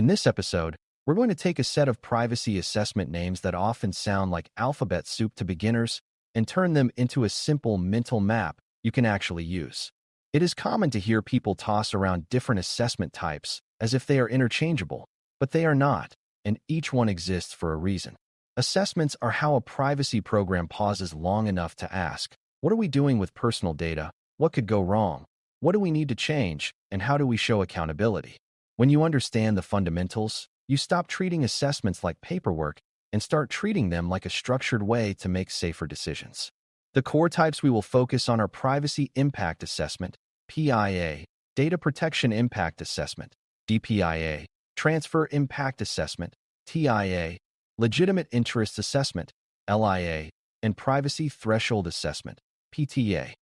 In this episode, we're going to take a set of privacy assessment names that often sound like alphabet soup to beginners and turn them into a simple mental map you can actually use. It is common to hear people toss around different assessment types as if they are interchangeable, but they are not, and each one exists for a reason. Assessments are how a privacy program pauses long enough to ask, what are we doing with personal data? What could go wrong? What do we need to change? And how do we show accountability? When you understand the fundamentals, you stop treating assessments like paperwork and start treating them like a structured way to make safer decisions. The core types we will focus on are Privacy Impact Assessment, PIA, Data Protection Impact Assessment, DPIA, Transfer Impact Assessment, TIA, Legitimate Interest Assessment, LIA, and Privacy Threshold Assessment, PTA.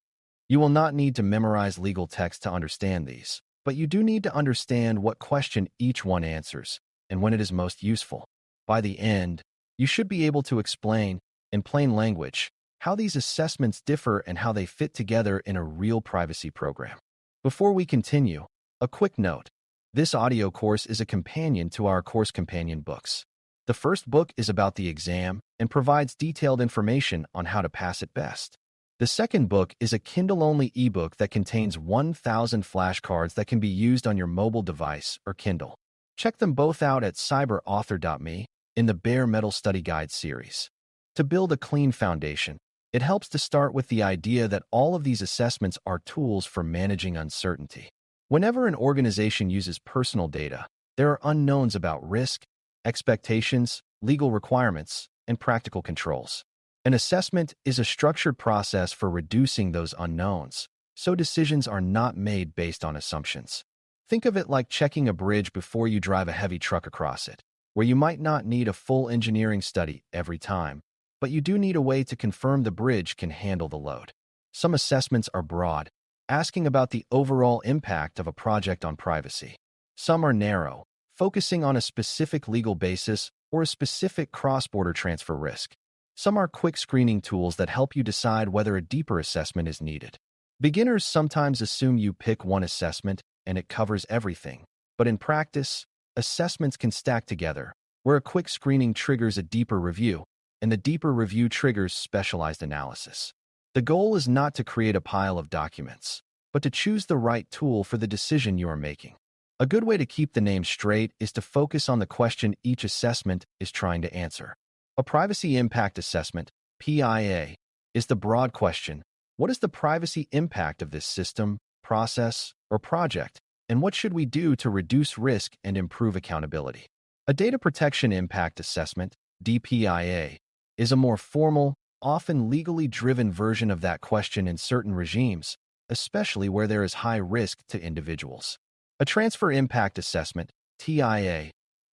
You will not need to memorize legal text to understand these, but you do need to understand what question each one answers and when it is most useful. By the end, you should be able to explain, in plain language, how these assessments differ and how they fit together in a real privacy program. Before we continue, a quick note. This audio course is a companion to our course companion books. The first book is about the exam and provides detailed information on how to pass it best. The second book is a Kindle-only ebook that contains 1,000 flashcards that can be used on your mobile device or Kindle. Check them both out at cyberauthor.me in the Bare Metal Study Guide series. To build a clean foundation, it helps to start with the idea that all of these assessments are tools for managing uncertainty. Whenever an organization uses personal data, there are unknowns about risk, expectations, legal requirements, and practical controls. An assessment is a structured process for reducing those unknowns, so decisions are not made based on assumptions. Think of it like checking a bridge before you drive a heavy truck across it, where you might not need a full engineering study every time, but you do need a way to confirm the bridge can handle the load. Some assessments are broad, asking about the overall impact of a project on privacy. Some are narrow, focusing on a specific legal basis or a specific cross-border transfer risk. Some are quick screening tools that help you decide whether a deeper assessment is needed. Beginners sometimes assume you pick one assessment and it covers everything, but in practice, assessments can stack together, where a quick screening triggers a deeper review, and the deeper review triggers specialized analysis. The goal is not to create a pile of documents, but to choose the right tool for the decision you are making. A good way to keep the name straight is to focus on the question each assessment is trying to answer. A Privacy Impact Assessment, PIA, is the broad question: what is the privacy impact of this system, process, or project, and what should we do to reduce risk and improve accountability? A Data Protection Impact Assessment, DPIA, is a more formal, often legally driven version of that question in certain regimes, especially where there is high risk to individuals. A Transfer Impact Assessment, TIA,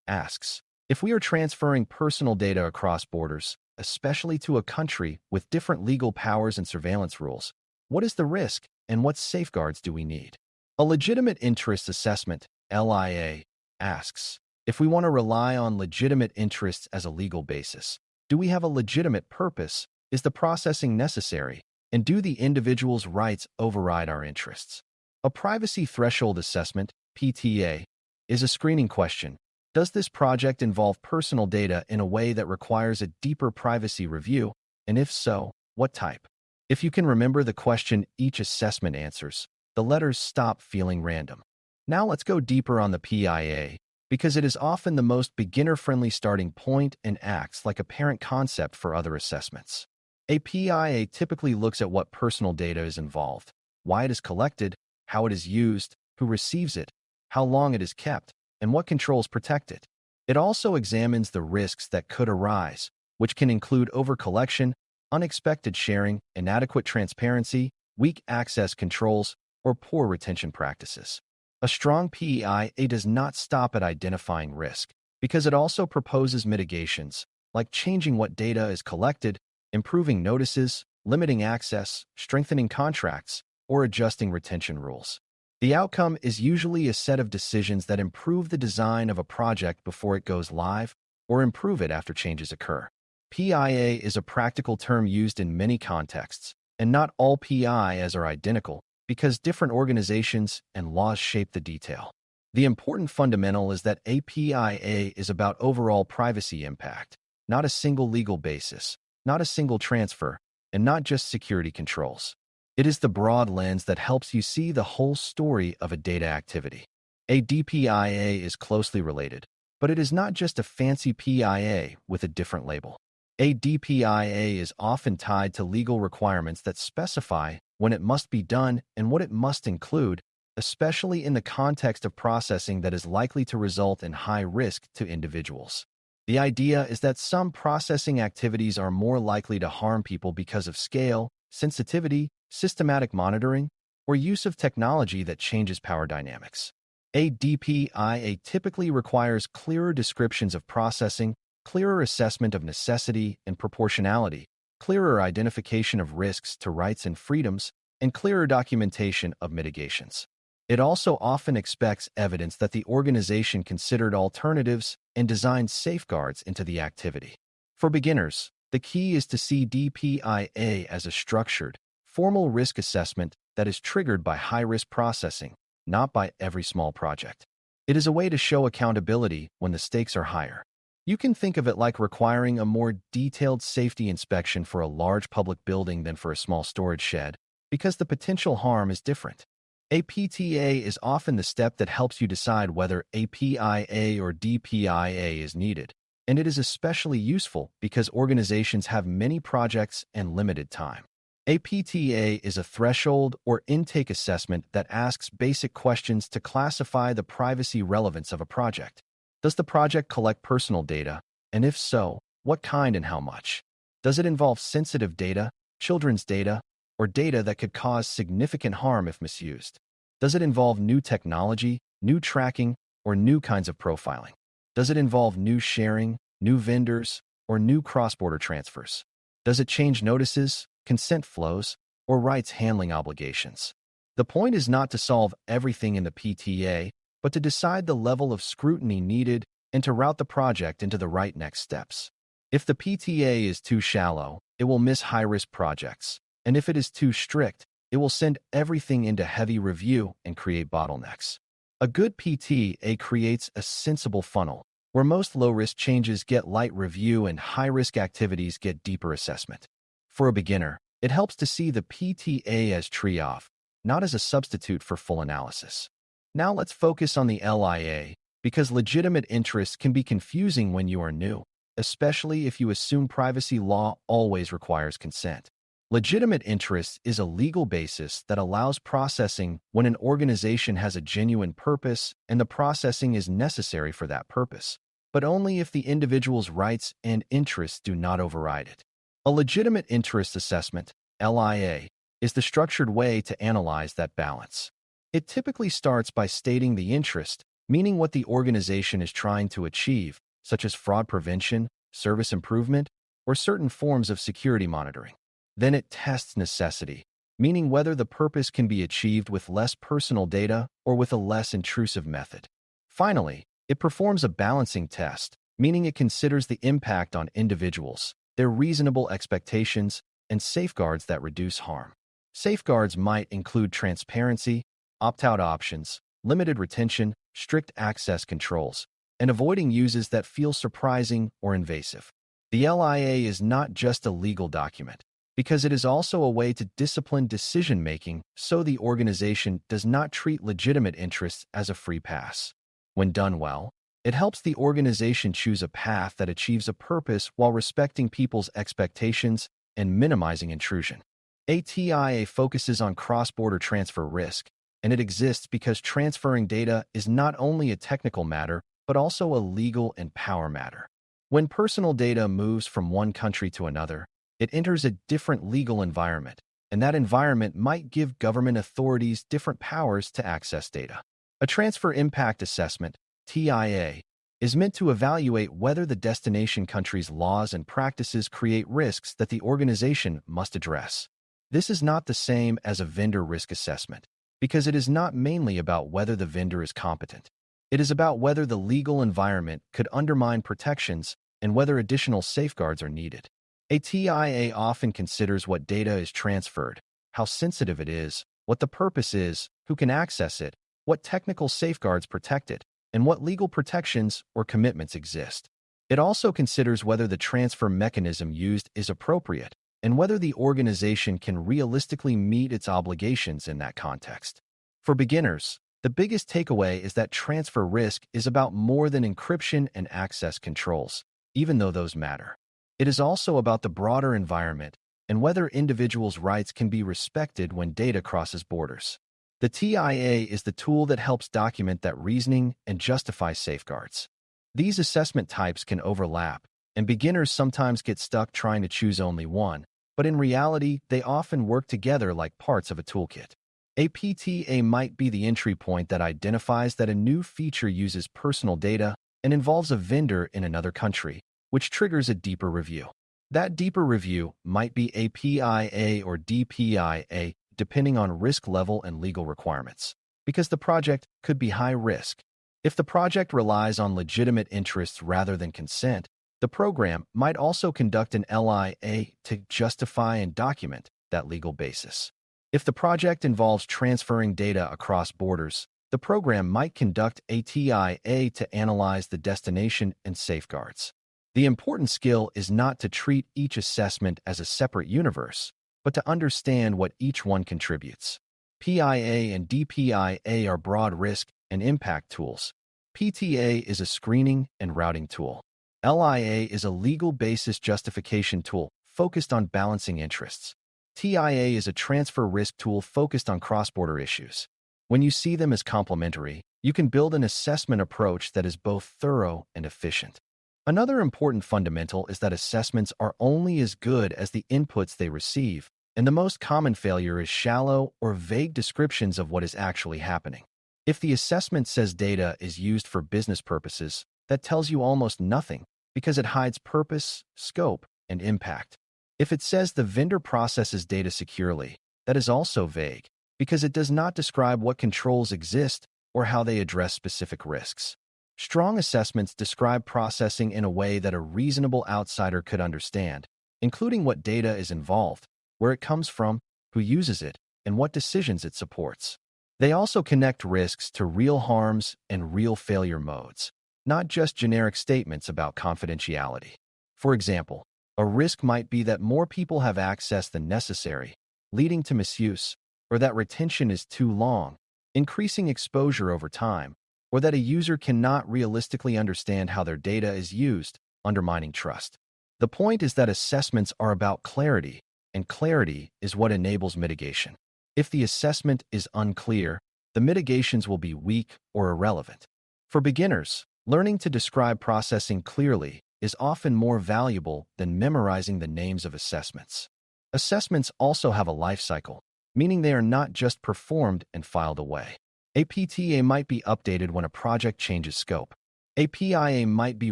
asks, if we are transferring personal data across borders, especially to a country with different legal powers and surveillance rules, what is the risk and what safeguards do we need? A Legitimate Interest Assessment, LIA, asks, if we want to rely on legitimate interests as a legal basis, do we have a legitimate purpose? Is the processing necessary? And do the individual's rights override our interests? A Privacy Threshold Assessment, PTA, is a screening question. Does this project involve personal data in a way that requires a deeper privacy review? And if so, what type? If you can remember the question each assessment answers, the letters stop feeling random. Now let's go deeper on the PIA, because it is often the most beginner-friendly starting point and acts like a parent concept for other assessments. A PIA typically looks at what personal data is involved, why it is collected, how it is used, who receives it, how long it is kept, and what controls protect it. It also examines the risks that could arise, which can include overcollection, unexpected sharing, inadequate transparency, weak access controls, or poor retention practices. A strong PIA does not stop at identifying risk, because it also proposes mitigations, like changing what data is collected, improving notices, limiting access, strengthening contracts, or adjusting retention rules. The outcome is usually a set of decisions that improve the design of a project before it goes live, or improve it after changes occur. PIA is a practical term used in many contexts, and not all PIAs are identical, because different organizations and laws shape the detail. The important fundamental is that a PIA is about overall privacy impact, not a single legal basis, not a single transfer, and not just security controls. It is the broad lens that helps you see the whole story of a data activity. A DPIA is closely related, but it is not just a fancy PIA with a different label. A DPIA is often tied to legal requirements that specify when it must be done and what it must include, especially in the context of processing that is likely to result in high risk to individuals. The idea is that some processing activities are more likely to harm people because of scale, sensitivity, systematic monitoring, or use of technology that changes power dynamics. A DPIA typically requires clearer descriptions of processing, clearer assessment of necessity and proportionality, clearer identification of risks to rights and freedoms, and clearer documentation of mitigations. It also often expects evidence that the organization considered alternatives and designed safeguards into the activity. For beginners, the key is to see DPIA as a structured, formal risk assessment that is triggered by high-risk processing, not by every small project. It is a way to show accountability when the stakes are higher. You can think of it like requiring a more detailed safety inspection for a large public building than for a small storage shed, because the potential harm is different. A PTA is often the step that helps you decide whether a PIA or DPIA is needed, and it is especially useful because organizations have many projects and limited time. A PTA is a threshold or intake assessment that asks basic questions to classify the privacy relevance of a project. Does the project collect personal data? And if so, what kind and how much? Does it involve sensitive data, children's data, or data that could cause significant harm if misused? Does it involve new technology, new tracking, or new kinds of profiling? Does it involve new sharing, new vendors, or new cross-border transfers? Does it change notices, consent flows, or rights handling obligations? The point is not to solve everything in the PTA, but to decide the level of scrutiny needed and to route the project into the right next steps. If the PTA is too shallow, it will miss high-risk projects, and if it is too strict, it will send everything into heavy review and create bottlenecks. A good PTA creates a sensible funnel, where most low-risk changes get light review and high-risk activities get deeper assessment. For a beginner, it helps to see the PTA as tree-off, not as a substitute for full analysis. Now let's focus on the LIA, because legitimate interests can be confusing when you are new, especially if you assume privacy law always requires consent. Legitimate interest is a legal basis that allows processing when an organization has a genuine purpose and the processing is necessary for that purpose, but only if the individual's rights and interests do not override it. A legitimate interest assessment, LIA, is the structured way to analyze that balance. It typically starts by stating the interest, meaning what the organization is trying to achieve, such as fraud prevention, service improvement, or certain forms of security monitoring. Then it tests necessity, meaning whether the purpose can be achieved with less personal data or with a less intrusive method. Finally, it performs a balancing test, meaning it considers the impact on individuals, their reasonable expectations, and safeguards that reduce harm. Safeguards might include transparency, opt-out options, limited retention, strict access controls, and avoiding uses that feel surprising or invasive. The LIA is not just a legal document, because it is also a way to discipline decision-making so the organization does not treat legitimate interests as a free pass. When done well, it helps the organization choose a path that achieves a purpose while respecting people's expectations and minimizing intrusion. ATIA focuses on cross-border transfer risk, and it exists because transferring data is not only a technical matter, but also a legal and power matter. When personal data moves from one country to another, it enters a different legal environment, and that environment might give government authorities different powers to access data. A transfer impact assessment, TIA, is meant to evaluate whether the destination country's laws and practices create risks that the organization must address. This is not the same as a vendor risk assessment, because it is not mainly about whether the vendor is competent. It is about whether the legal environment could undermine protections and whether additional safeguards are needed. A TIA often considers what data is transferred, how sensitive it is, what the purpose is, who can access it, what technical safeguards protect it, and what legal protections or commitments exist. It also considers whether the transfer mechanism used is appropriate and whether the organization can realistically meet its obligations in that context. For beginners, the biggest takeaway is that transfer risk is about more than encryption and access controls, even though those matter. It is also about the broader environment and whether individuals' rights can be respected when data crosses borders. The TIA is the tool that helps document that reasoning and justify safeguards. These assessment types can overlap, and beginners sometimes get stuck trying to choose only one, but in reality, they often work together like parts of a toolkit. A PTA might be the entry point that identifies that a new feature uses personal data and involves a vendor in another country, which triggers a deeper review. That deeper review might be a PIA or DPIA, depending on risk level and legal requirements, because the project could be high risk. If the project relies on legitimate interests rather than consent, the program might also conduct an LIA to justify and document that legal basis. If the project involves transferring data across borders, the program might conduct a TIA to analyze the destination and safeguards. The important skill is not to treat each assessment as a separate universe, but to understand what each one contributes. PIA and DPIA are broad risk and impact tools. PTA is a screening and routing tool. LIA is a legal basis justification tool focused on balancing interests. TIA is a transfer risk tool focused on cross-border issues. When you see them as complementary, you can build an assessment approach that is both thorough and efficient. Another important fundamental is that assessments are only as good as the inputs they receive, and the most common failure is shallow or vague descriptions of what is actually happening. If the assessment says data is used for business purposes, that tells you almost nothing because it hides purpose, scope, and impact. If it says the vendor processes data securely, that is also vague because it does not describe what controls exist or how they address specific risks. Strong assessments describe processing in a way that a reasonable outsider could understand, including what data is involved, where it comes from, who uses it, and what decisions it supports. They also connect risks to real harms and real failure modes, not just generic statements about confidentiality. For example, a risk might be that more people have access than necessary, leading to misuse, or that retention is too long, increasing exposure over time, or that a user cannot realistically understand how their data is used, undermining trust. The point is that assessments are about clarity, and clarity is what enables mitigation. If the assessment is unclear, the mitigations will be weak or irrelevant. For beginners, learning to describe processing clearly is often more valuable than memorizing the names of assessments. Assessments also have a life cycle, meaning they are not just performed and filed away. A PTA might be updated when a project changes scope. A PIA might be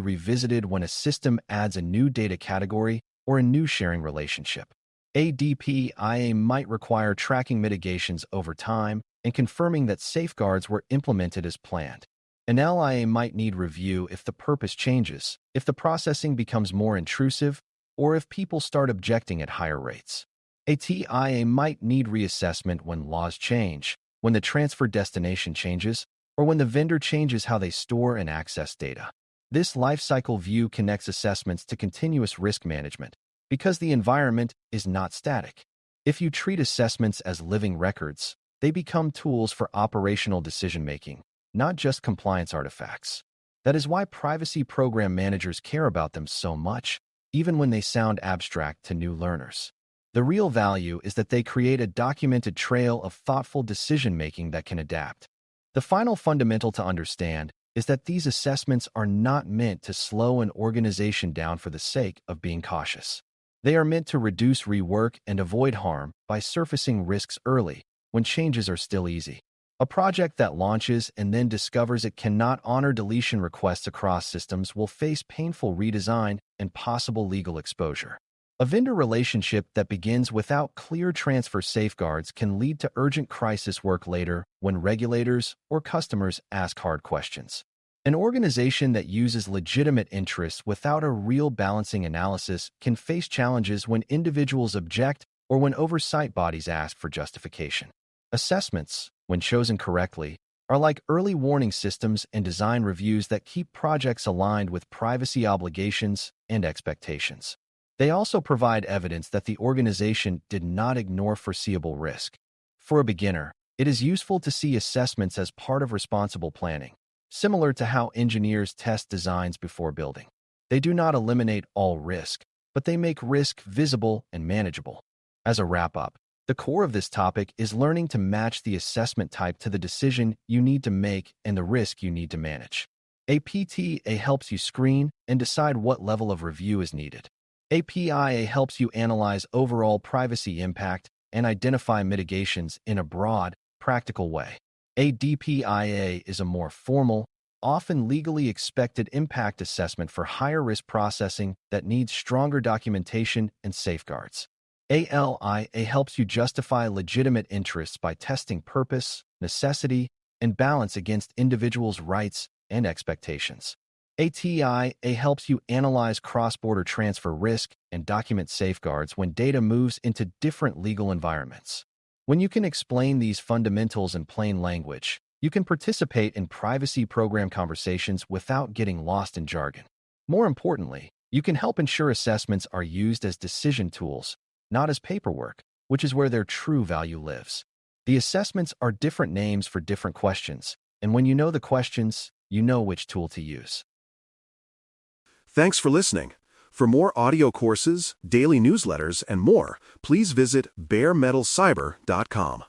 revisited when a system adds a new data category or a new sharing relationship. A DPIA might require tracking mitigations over time and confirming that safeguards were implemented as planned. An LIA might need review if the purpose changes, if the processing becomes more intrusive, or if people start objecting at higher rates. A TIA might need reassessment when laws change, when the transfer destination changes, or when the vendor changes how they store and access data. This lifecycle view connects assessments to continuous risk management because the environment is not static. If you treat assessments as living records, they become tools for operational decision-making, not just compliance artifacts. That is why privacy program managers care about them so much, even when they sound abstract to new learners. The real value is that they create a documented trail of thoughtful decision-making that can adapt. The final fundamental to understand is that these assessments are not meant to slow an organization down for the sake of being cautious. They are meant to reduce rework and avoid harm by surfacing risks early, when changes are still easy. A project that launches and then discovers it cannot honor deletion requests across systems will face painful redesign and possible legal exposure. A vendor relationship that begins without clear transfer safeguards can lead to urgent crisis work later when regulators or customers ask hard questions. An organization that uses legitimate interests without a real balancing analysis can face challenges when individuals object or when oversight bodies ask for justification. Assessments, when chosen correctly, are like early warning systems and design reviews that keep projects aligned with privacy obligations and expectations. They also provide evidence that the organization did not ignore foreseeable risk. For a beginner, it is useful to see assessments as part of responsible planning, similar to how engineers test designs before building. They do not eliminate all risk, but they make risk visible and manageable. As a wrap-up, the core of this topic is learning to match the assessment type to the decision you need to make and the risk you need to manage. A PTA helps you screen and decide what level of review is needed. A PIA helps you analyze overall privacy impact and identify mitigations in a broad, practical way. A DPIA is a more formal, often legally expected impact assessment for higher-risk processing that needs stronger documentation and safeguards. A LIA helps you justify legitimate interests by testing purpose, necessity, and balance against individuals' rights and expectations. A TIA helps you analyze cross-border transfer risk and document safeguards when data moves into different legal environments. When you can explain these fundamentals in plain language, you can participate in privacy program conversations without getting lost in jargon. More importantly, you can help ensure assessments are used as decision tools, not as paperwork, which is where their true value lives. The assessments are different names for different questions, and when you know the questions, you know which tool to use. Thanks for listening. For more audio courses, daily newsletters, and more, please visit baremetalcyber.com.